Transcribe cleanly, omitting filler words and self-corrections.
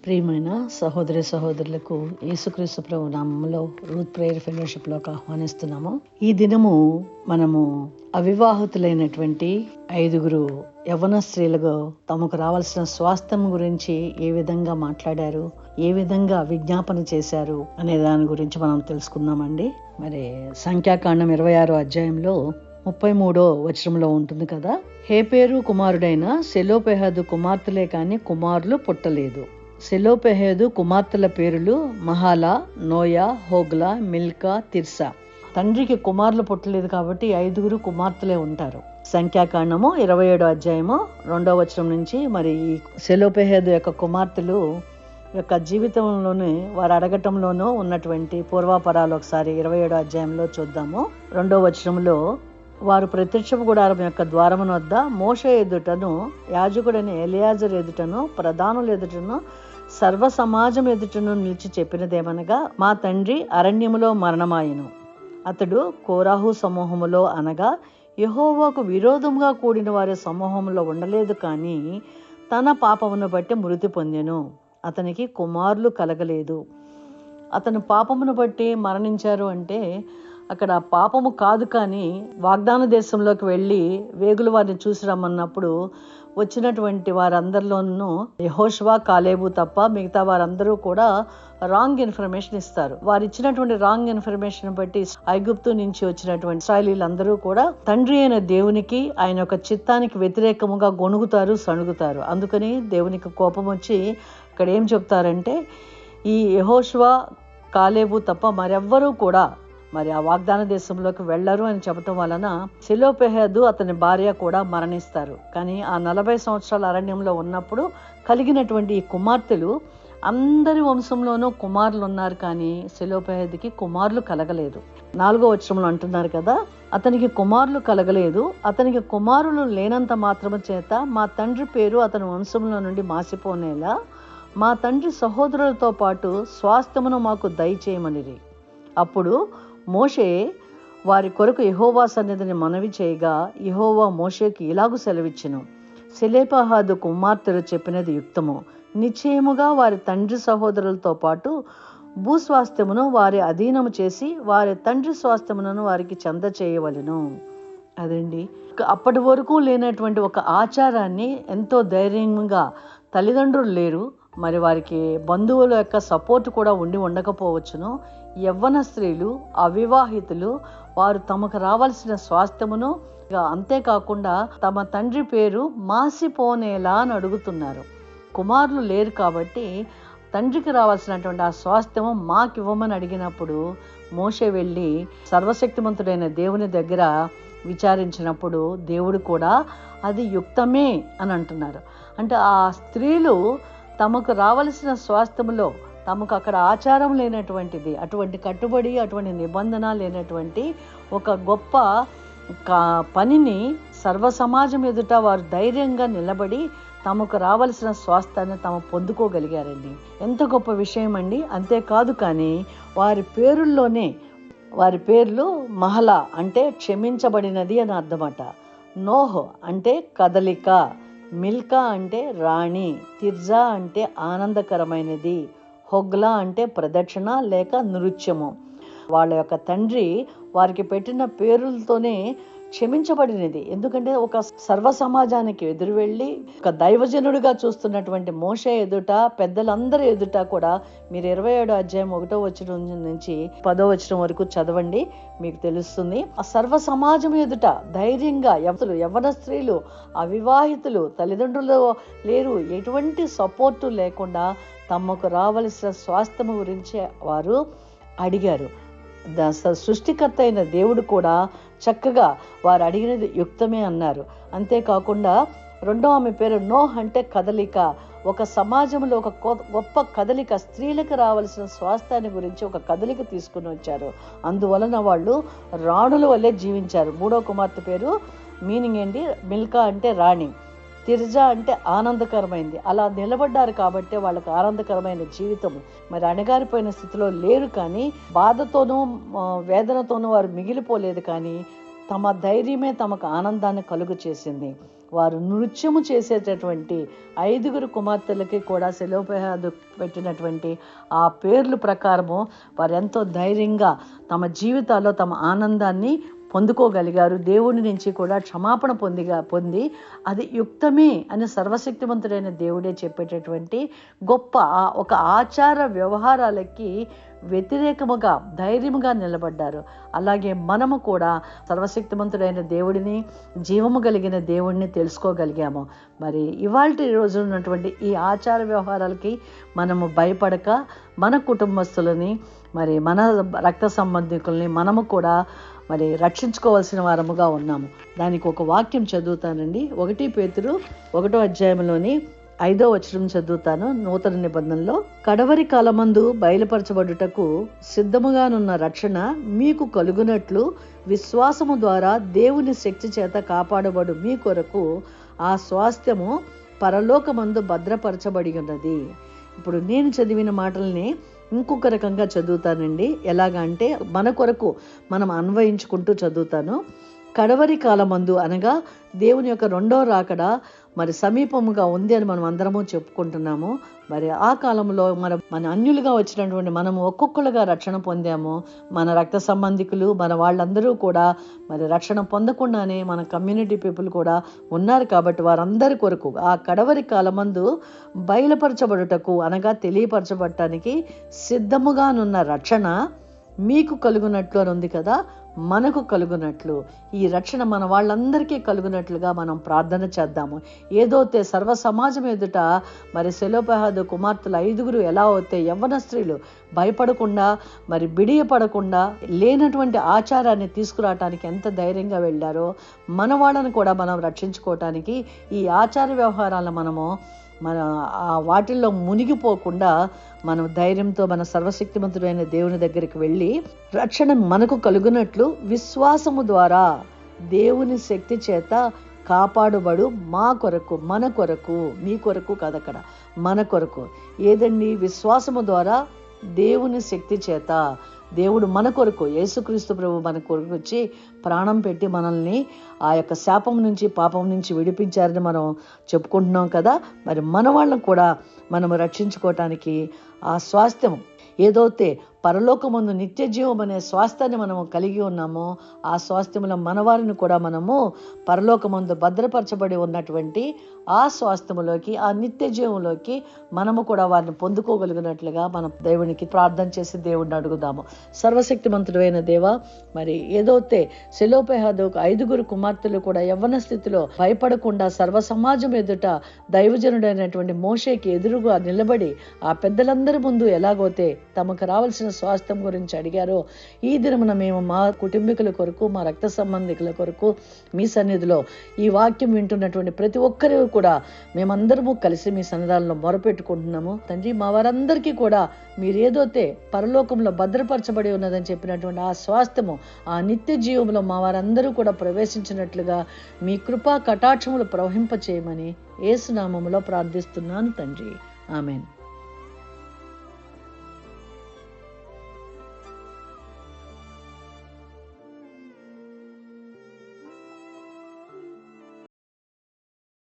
ప్రియమైన సహోదరి సహోదరులకు యేసుక్రీస్తు ప్రభు నామములో రూత్ ప్రేయర్ ఫెలోషిప్లోకి ఆహ్వానిస్తున్నాము. ఈ దినము మనము అవివాహితులైనటువంటి 5 యవ్వన స్త్రీలుగా తమకు రావాల్సిన స్వాస్థ్యం గురించి ఏ విధంగా మాట్లాడారు, ఏ విధంగా విజ్ఞాపన చేశారు అనే దాని గురించి మనం తెలుసుకుందామండి. మరి సంఖ్యాకాండం 26వ అధ్యాయంలో 33వ వచనంలో ఉంటుంది కదా, హేపెరు కుమారుడైన సెలోపెహదు కుమార్తెలే కాని కుమారులు పుట్టలేదు. సెలోపెహదు కుమార్తెల పేరులు మహాలా, నోయా, హోగ్లా, మిల్కా, తిర్సా. తండ్రికి కుమారులు పుట్టలేదు కాబట్టి 5 కుమార్తెలే ఉంటారు. సంఖ్యాకాండము 27వ అధ్యాయము 2వ వచనం నుంచి మరి ఈ సెలోపెహదు యొక్క కుమార్తెలు యొక్క జీవితంలోనే వారు అడగటంలోనూ ఉన్నటువంటి పూర్వాపరాలు ఒకసారి 27వ అధ్యాయంలో చూద్దాము. 2వ వచనంలో, వారు ప్రత్యక్షపు గుడారం యొక్క ద్వారమున వద్ద మోషే ఎదుటను, యాజకుడైన ఎలియాజరు ఎదుటను, ప్రధానుల ఎదుటను, సర్వ సమాజం ఎదుటను నిలిచి చెప్పినదేమనగా, మా తండ్రి అరణ్యములో మరణమాయెను. అతడు కోరాహు సమూహములో అనగా యెహోవాకు విరోధముగా కూడిన వారి సమూహంలో ఉండలేదు, కానీ తన పాపమును బట్టి మృతి పొందెను. అతనికి కుమారులు కలగలేదు. అతను పాపమును బట్టి మరణించారు అంటే అక్కడ పాపము కాదు, కానీ వాగ్దాన దేశంలోకి వెళ్ళి వేగులు వారిని చూసి రమ్మన్నప్పుడు వచ్చినటువంటి వారందరిలోనూ యెహోషువ, కాలేబు తప్ప మిగతా వారందరూ కూడా రాంగ్ ఇన్ఫర్మేషన్ ఇస్తారు. వారు ఇచ్చినటువంటి రాంగ్ ఇన్ఫర్మేషన్ బట్టి ఐగుప్తు నుంచి వచ్చినటువంటి ఇశ్రాయేలీయులందరూ కూడా తండ్రి అయిన దేవునికి, ఆయన యొక్క చిత్తానికి వ్యతిరేకముగా గొణుగుతారు, సణుగుతారు. అందుకని దేవునికి కోపం వచ్చి ఇక్కడ ఏం చెప్తారంటే, ఈ యెహోషువ, కాలేబు తప్ప మరెవ్వరూ కూడా మరి ఆ వాగ్దాన దేశంలోకి వెళ్ళరు అని చెప్పటం వలన సెలోపెహదు అతని భార్య కూడా మరణిస్తారు. కానీ ఆ 40 సంవత్సరాల అరణ్యంలో ఉన్నప్పుడు కలిగినటువంటి ఈ కుమార్తెలు అందరి వంశంలోనూ కుమారులు ఉన్నారు, కానీ సెలోపెహదుకి కుమారులు కలగలేదు. 4వ వచనంలో అంటున్నారు కదా, అతనికి కుమారులు కలగలేదు. అతనికి కుమారులు లేనంత మాత్రము చేత మా తండ్రి పేరు అతని వంశంలో నుండి మాసిపోనేలా మా తండ్రి సహోదరులతో పాటు స్వాస్థ్యమును మాకు దయచేయమనిరి. అప్పుడు మోషే వారి కొరకు యెహోవా సన్నిధిని మనవి చేయగా, యెహోవా మోషేకి ఇలాగు సెలవిచ్చెను, సెలోపెహదు కుమార్తెలు చెప్పినది యుక్తము. నిశ్చయముగా వారి తండ్రి సహోదరులతో పాటు భూస్వాస్థ్యమును వారి అధీనము చేసి వారి తండ్రి స్వాస్థ్యమును వారికి చెంద చేయవలెను. అదండి, అప్పటి వరకు లేనటువంటి ఒక ఆచారాన్ని ఎంతో ధైర్యంగా, తల్లిదండ్రులు లేరు, మరి వారికి బంధువుల యొక్క సపోర్ట్ కూడా ఉండకపోవచ్చును. యవ్వన స్త్రీలు, అవివాహితులు, వారు తమకు రావాల్సిన స్వాస్థ్యమును, అంతేకాకుండా తమ తండ్రి పేరు మాసిపోనేలా అని అడుగుతున్నారు. కుమారులు లేరు కాబట్టి తండ్రికి రావాల్సినటువంటి ఆ స్వాస్థ్యము మాకివ్వమని అడిగినప్పుడు మోషే వెళ్ళి సర్వశక్తిమంతుడైన దేవుని దగ్గర విచారించినప్పుడు దేవుడు కూడా అది యుక్తమే అని అంటున్నారు. అంటే ఆ స్త్రీలు తమకు రావలసిన స్వాస్థ్యములో తమకు అక్కడ ఆచారం లేనటువంటిది, అటువంటి కట్టుబడి, అటువంటి నిబంధన లేనటువంటి ఒక గొప్ప పనిని సర్వ సమాజం ఎదుట వారు ధైర్యంగా నిలబడి తమకు రావలసిన స్వాస్థ్యాన్ని తాము పొందుకోగలిగారండి. ఎంత గొప్ప విషయం అండి. అంతేకాదు, కానీ వారి పేరుల్లోనే, వారి పేర్లు మహలా అంటే క్షమించబడినది అని అర్థమట, నోహ్ అంటే కదలిక, మిల్కా అంటే రాణి, తిర్జా అంటే ఆనందకరమైనది, హొగ్లా అంటే ప్రదక్షిణ లేక నృత్యము. వాళ్ళ యొక్క తండ్రి వారికి పెట్టిన పేరులతోనే క్షమించబడినది. ఎందుకంటే ఒక సర్వ సమాజానికి ఎదురు వెళ్ళి ఒక దైవజనుడిగా చూస్తున్నటువంటి మోషే ఎదుట, పెద్దలందరి ఎదుట కూడా మీరు 27వ అధ్యాయం 1వ వచనం నుంచి 10వ వచనం వరకు చదవండి, మీకు తెలుస్తుంది. ఆ సర్వ సమాజం ఎదుట ధైర్యంగా యవ్వన స్త్రీలు, అవివాహితులు, తల్లిదండ్రులు లేరు, ఎటువంటి సపోర్టు లేకుండా తమకు రావలసిన స్వాస్థ్యము గురించి వారు అడిగారు. సృష్టికర్త అయిన దేవుడు కూడా చక్కగా వారు అడిగినది యుక్తమే అన్నారు. అంతేకాకుండా రెండో ఆమె పేరు నోహ్ అంటే కదలిక. ఒక సమాజంలో ఒక గొప్ప కదలిక, స్త్రీలకు రావాల్సిన స్వాస్థ్యాన్ని గురించి ఒక కదలిక తీసుకుని వచ్చారు. అందువలన వాళ్ళు రాణుల వల్లే జీవించారు. 3వ కుమార్తె పేరు మీనింగ్ ఏంటి, మిల్కా అంటే రాణి, తిర్జా అంటే ఆనందకరమైంది. అలా నిలబడ్డారు కాబట్టి వాళ్ళకు ఆనందకరమైన జీవితము. మరి అణగారిపోయిన స్థితిలో లేరు, కానీ బాధతోనూ వేదనతోనూ వారు మిగిలిపోలేదు, కానీ తమ ధైర్యమే తమకు ఆనందాన్ని కలుగు చేసింది. వారు నృత్యము చేసేటటువంటి 5 కుమార్తెలకి కూడా సెలోపెహాదు పెట్టినటువంటి ఆ పేర్లు ప్రకారము వారు ఎంతో ధైర్యంగా తమ జీవితాల్లో తమ ఆనందాన్ని పొందుకోగలిగారు. దేవుని నుంచి కూడా క్షమాపణ పొంది అది యుక్తమే అని సర్వశక్తివంతుడైన దేవుడే చెప్పేటటువంటి గొప్ప ఒక ఆచార వ్యవహారాలకి వ్యతిరేకముగా ధైర్యముగా నిలబడ్డారు. అలాగే మనము కూడా సర్వశక్తివంతుడైన దేవుడిని, జీవము కలిగిన దేవుడిని తెలుసుకోగలిగాము. మరి ఇవాల్టి రోజు ఉన్నటువంటి ఈ ఆచార వ్యవహారాలకి మనము భయపడక మన కుటుంబస్తులని, మరి మన రక్త సంబంధికుల్ని మనము కూడా మరి రక్షించుకోవాల్సిన వారముగా ఉన్నాము. దానికి ఒక వాక్యం చదువుతానండి. 1 పేతురు 1వ అధ్యాయంలోని 5వ వచనం చదువుతాను. నూతన నిబంధనలో, కడవరి కాలమందు బయలుపరచబడుటకు సిద్ధముగానున్న రక్షణ మీకు కలుగునట్లు విశ్వాసము ద్వారా దేవుని శక్తి చేత కాపాడబడు మీ కొరకు ఆ స్వాస్థ్యము పరలోకమందు భద్రపరచబడి ఉన్నది. ఇప్పుడు నేను చదివిన మాటల్ని ఇంకొక రకంగా చదువుతానండి. ఎలాగా అంటే మన కొరకు మనం అన్వయించుకుంటూ చదువుతాను. కడవరి కాలమందు అనగా దేవుని యొక్క 2వ రాకడ మరి సమీపముగా ఉంది అని మనం అందరము చెప్పుకుంటున్నాము. మరి ఆ కాలంలో మన అన్యులుగా వచ్చినటువంటి మనము ఒక్కొక్కరుగా రక్షణ పొందాము. మన రక్త సంబంధికులు, మన వాళ్ళందరూ కూడా మరి రక్షణ పొందకుండానే మన కమ్యూనిటీ పీపుల్ కూడా ఉన్నారు. కాబట్టి వారందరి కొరకు ఆ కడవరి కాలమందు బయలుపరచబడుటకు అనగా తెలియపరచబడటానికి సిద్ధముగానున్న రక్షణ మీకు కలుగునట్లు అని ఉంది కదా, మనకు కలుగునట్లు, ఈ రక్షణ మన వాళ్ళందరికీ కలుగునట్లుగా మనం ప్రార్థన చేద్దాము. ఏదైతే సర్వ సమాజం ఎదుట మరి సెలోపెహాదు కుమార్తెలు 5 ఎలా అయితే యవ్వన స్త్రీలు భయపడకుండా మరి బిడియపడకుండా లేనటువంటి ఆచారాన్ని తీసుకురావటానికి ఎంత ధైర్యంగా వెళ్ళారో, మన వాళ్ళని కూడా మనం రక్షించుకోవటానికి ఈ ఆచార వ్యవహారాలను మనము వాటిల్లో మునిగిపోకుండా మనం ధైర్యంతో మన సర్వశక్తిమంతుడైన దేవుని దగ్గరికి వెళ్ళి రక్షణ మనకు కలుగునట్లు విశ్వాసము ద్వారా దేవుని శక్తి చేత కాపాడుబడు మా కొరకు, మన కొరకు, మీ కొరకు కదక్కడ మన కొరకు. ఏదండి? విశ్వాసము ద్వారా దేవుని శక్తి చేత దేవుడు మన కొరకు, యేసుక్రీస్తు ప్రభు మన కొరకు వచ్చి ప్రాణం పెట్టి మనల్ని ఆ యొక్క శాపం నుంచి, పాపం నుంచి విడిపించారని మనం చెప్పుకుంటున్నాం కదా. మరి మన వాళ్ళని కూడా మనము రక్షించుకోవటానికి ఆ స్వాస్థ్యం ఏదైతే పరలోకమందు నిత్య జీవం అనే స్వాస్థ్యాన్ని మనము కలిగి ఉన్నామో, ఆ స్వాస్థ్యముల మనవారిని కూడా మనము పరలోకమందు భద్రపరచబడి ఉన్నటువంటి ఆ స్వాస్థ్యములోకి, ఆ నిత్య జీవంలోకి మనము కూడా వారిని పొందుకోగలిగినట్లుగా మనం దేవునికి ప్రార్థన చేసి దేవుడిని అడుగుదాము. సర్వశక్తిమంతుడు అయిన దేవ, మరి ఏదైతే సెలోపెహాదు 5 కుమార్తెలు కూడా యవ్వన స్థితిలో భయపడకుండా సర్వ సమాజం ఎదుట దైవజనుడైనటువంటి మోషేకి ఎదురుగా నిలబడి ఆ పెద్దలందరి ముందు ఎలాగైతే తమకు రావాల్సిన స్వాస్థ్యం గురించి అడిగారో, ఈ దినమున మేము మా కుటుంబీకుల కొరకు, మా రక్త సంబంధికుల కొరకు మీ సన్నిధిలో ఈ వాక్యం వింటున్నటువంటి ప్రతి ఒక్కరూ కూడా మేమందరము కలిసి మీ సన్నిధానంలో మొరపెట్టుకుంటున్నాము. తండ్రి, మా వారందరికీ కూడా మీరు ఏదైతే పరలోకంలో భద్రపరచబడి ఉన్నదని చెప్పినటువంటి ఆ స్వాస్థ్యము, ఆ నిత్య జీవంలో మా వారందరూ కూడా ప్రవేశించినట్లుగా మీ కృపా కటాక్షములు ప్రవహింపచేయమని యేసు నామములో ప్రార్థిస్తున్నాను తండ్రి. ఆమెన్.